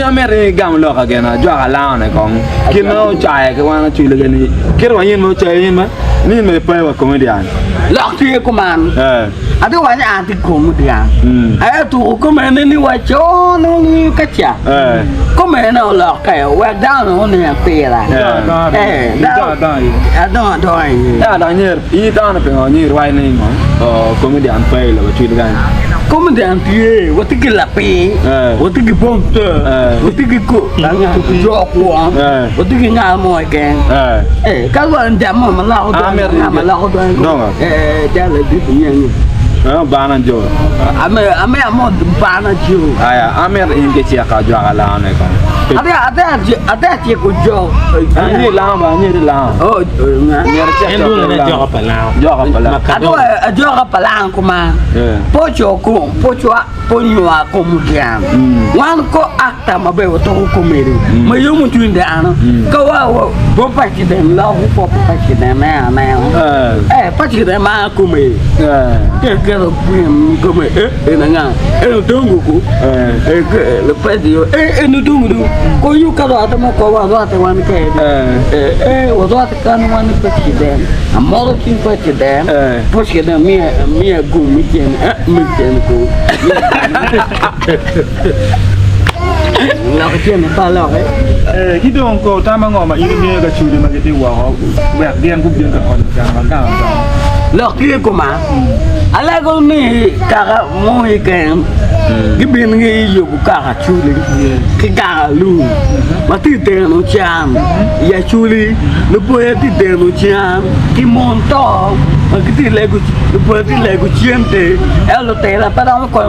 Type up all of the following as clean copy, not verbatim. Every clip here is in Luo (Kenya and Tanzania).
Ameri gam lo ka gena jwa la na kong kino chai ke wana chule gani kiro yin mo chai yin ma ni me pa wa comedian lo ki ko man ada wa ya anti comedian tu ko men ni wa cho no ni ka cha ko men no lo ka wa da no ni pe la da ni I da na pe ni rwai ni mo comedian pa la wa chule gani comedian ti wa ti ki la pe wa ti ki bom wa ti ki ko da nga jo ko wa ti ki nga mo ke ka wa ndam ma la ko da ma la ko da da la di ni bana jo ame mo bana jo aya amer inge chia ka jo ala ne ko ada ti ko jo ni la ba ni la oh ni ra chia jo pa la ada jo pa la ko ma po jo ko po nyua ko mu diam wan ko akta ma be to ko meri ma yo mu tu nda ana ko wa bo pa ki dem la ko pa ki dem na pa ki dem ma ko me que lo como na nga no tungu ku le pedio no tungu ko yu ka do ma ko wa do ata wan ke wa do ata kan wan pa ki dem amoro ki pa ki dem po ki dem mi gu mi ken ko la ko tiene pa la ki don ko ta ma ngo ma ini mi ga chu de ma ke ti wa ho wa dian ku bien ka on ka lo ki ko ma ala ko ni ka mo hi ken ki bin ngi yu ka chuli ki ka lu ma ti te no cham ya chuli lu po ya ti te no cham ki monto ma ki ti le ku lu po ti le ku chiente e lo te la pa da ko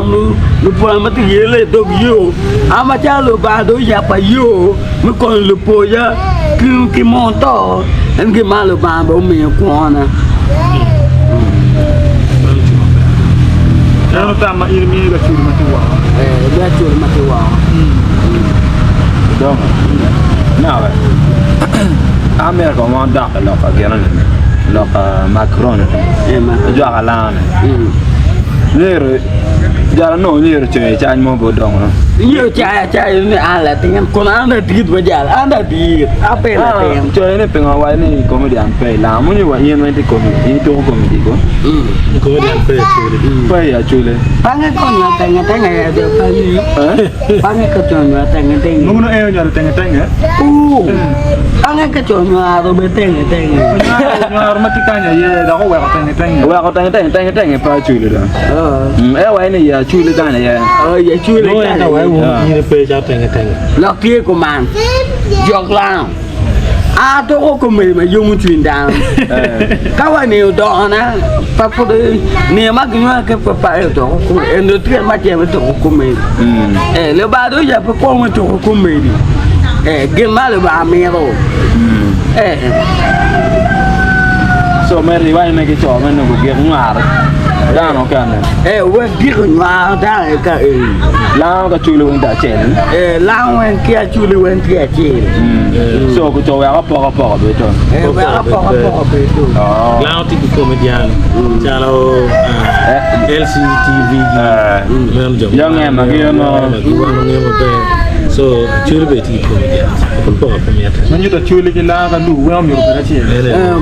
lu po ma ti ye le do yu ama cha lu ba do ya pa yu mi ko lu po ya ki monto en ki ma lu ba bo mi ko na no ta ma ini mi ga chu ma ti wa ga chu ma ti wa donc na wa amer ko ma da lo ka gena lo ka macron ma jo ala ne jara no ni che cha mo bo dong no io cha ni ala tingan ko anda tigit bajal anda di apa la tem cho ne pe wa ni comedian pe la mo ni wa yen mente comedy ni to comedy ko comedian pe pe ya chule pange ko nya tenge ya de pange ko nya tenge no no e nya tenge pange ko nya ro be tenge nya ro matikanya ye da ko wa tenge pa chule da wa ni ya chule da ne ya ya chule da wa ni pe cha tenge lo kia của man giọt lao tôi có mì mà dùng truyền đàn các bạn nhiều đó na phải có đi nhiều mắt cái phải ở chỗ của em được tiền mắt chèm ở chỗ của mình nếu ba đứa giờ phải có một chỗ của mình đi cái má là bà mẹ rồi so me riwai me ke cho me no ge ngwar da no kan we gi ngwar da ka la ka chulu won da chen la wen kia chulu wen kia chen so ko to wa po be to wa po be to la ti comedian chalo LCTV mem jom yang em ma ge no so chulu be ti comedian ko po me ta man yuta chulu ki la ka du wa mi ro ka chi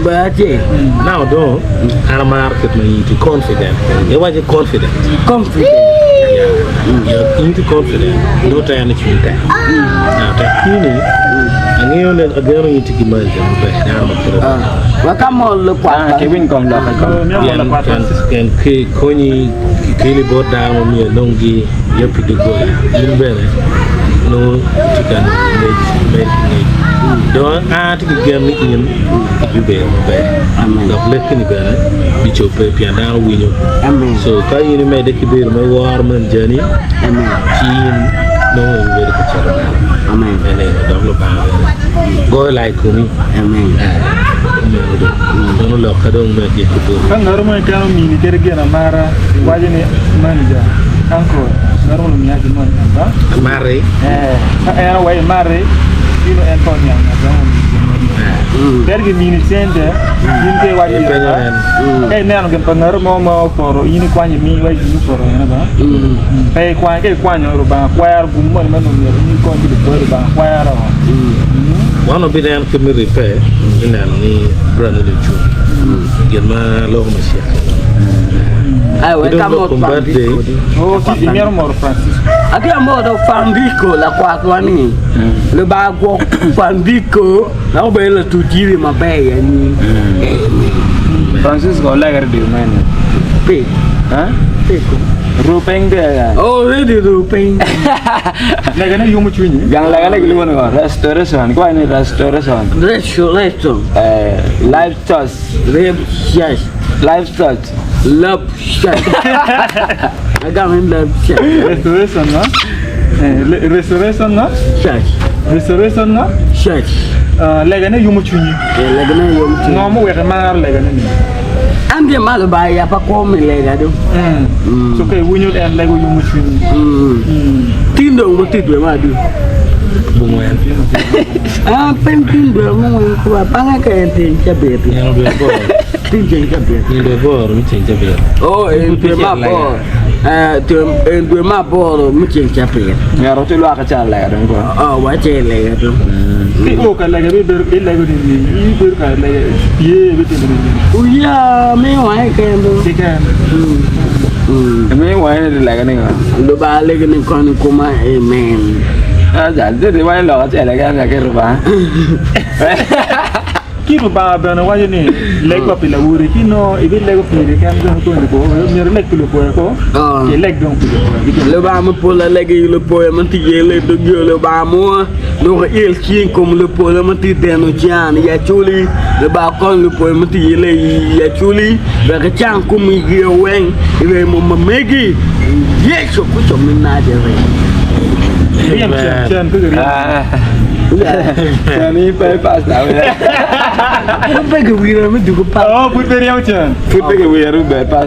ba chi now do ana market ma yiti confident e waje confident you're into confident no time to think now ta kini angeo le agero yiti ki ma jam be na ma ko wa kamo le kwa ke win kong da ka kan ke koni kili boda mo mi longi yopi de go limbere no tikan le don a ti gem ni in ju be amen da lek ni be di chope pianda winyo amen so ka yini me de kibir me war man jani amen chin no be de chara amen ene da lo ba go like me amen no lo ka don me ke ko kan ngaro mo ka mi ni tere gena mara waje ni manja anko ngaro mo mi aji man ba mare wa mare ino en ton yang Dari mini center, ini wajib. Neno ke pengaruh mau poro ini kuanya mi wajib poro ya ba. Kuanya kuanya ruba kuaya gumma mana ini kau jadi kuaya kuaya One of the community repair in any brand new get my low machine. Kamu birthday. Oh, si ini orang Francis. Aku mau do Fandiko la kuat ni. Lebih aku Fandiko, aku bela tu jiri mabai ni. Francis kau lagi di mana? Pe, Hah? pe. Rupeng dia. Oh, ready rupeng. Lagi ni yang macam ni. Yang lagi lu mana? Restoration. Kau ini restoration. Restoration. Live church. Yes. Live church. Love shot. Agak main love shot. Restoration na? Restoration na? Shot. Restoration na? Shot. Lagi ni yang macam ni. Lagi na yung Ngamu wek mar lagi ni. Andi malu bayar apa komen lega tu. So kay wunyul en lagi yang macam ni. Tindong mesti dua madu. Bunguan. Penting dua mau kuat. Pangai ke ente cabet. Yang lebih bor. Tinggi cabet. Yang lebih bor macam cabet. Oh, ente mabor. Ente mabor macam cabet. Ya, roti lu akan cakap lagi kau. Oh, wajah lega tu. Oh, kalau lagi lagi ni, kalau lagi dia betul ni. Oh ya, mewah kan tu. Sikan. Kami wine di lagi ni kan. Lu balik ni kau ni kuma amen. Jadi di wine lo aja lagi ni akhir rupa. Kilo ba bana waje ni leg ba pila wuri kino ibi leg pila kan don ko ni ko mi leg pila ko ke leg don pila le ba mo pola legi le po man ti yele do le ba mo no el kin comme le po man ti deno jan ya chuli le ba kon le po man ti yele ya chuli ba ka chan kum yi wen ibe mo megi ye so ku so min na de re Yang cian tu Ini pas tahu ya. Apa ke wira me du ko pa Oh, put beri yang cian. Food pergi biar pas.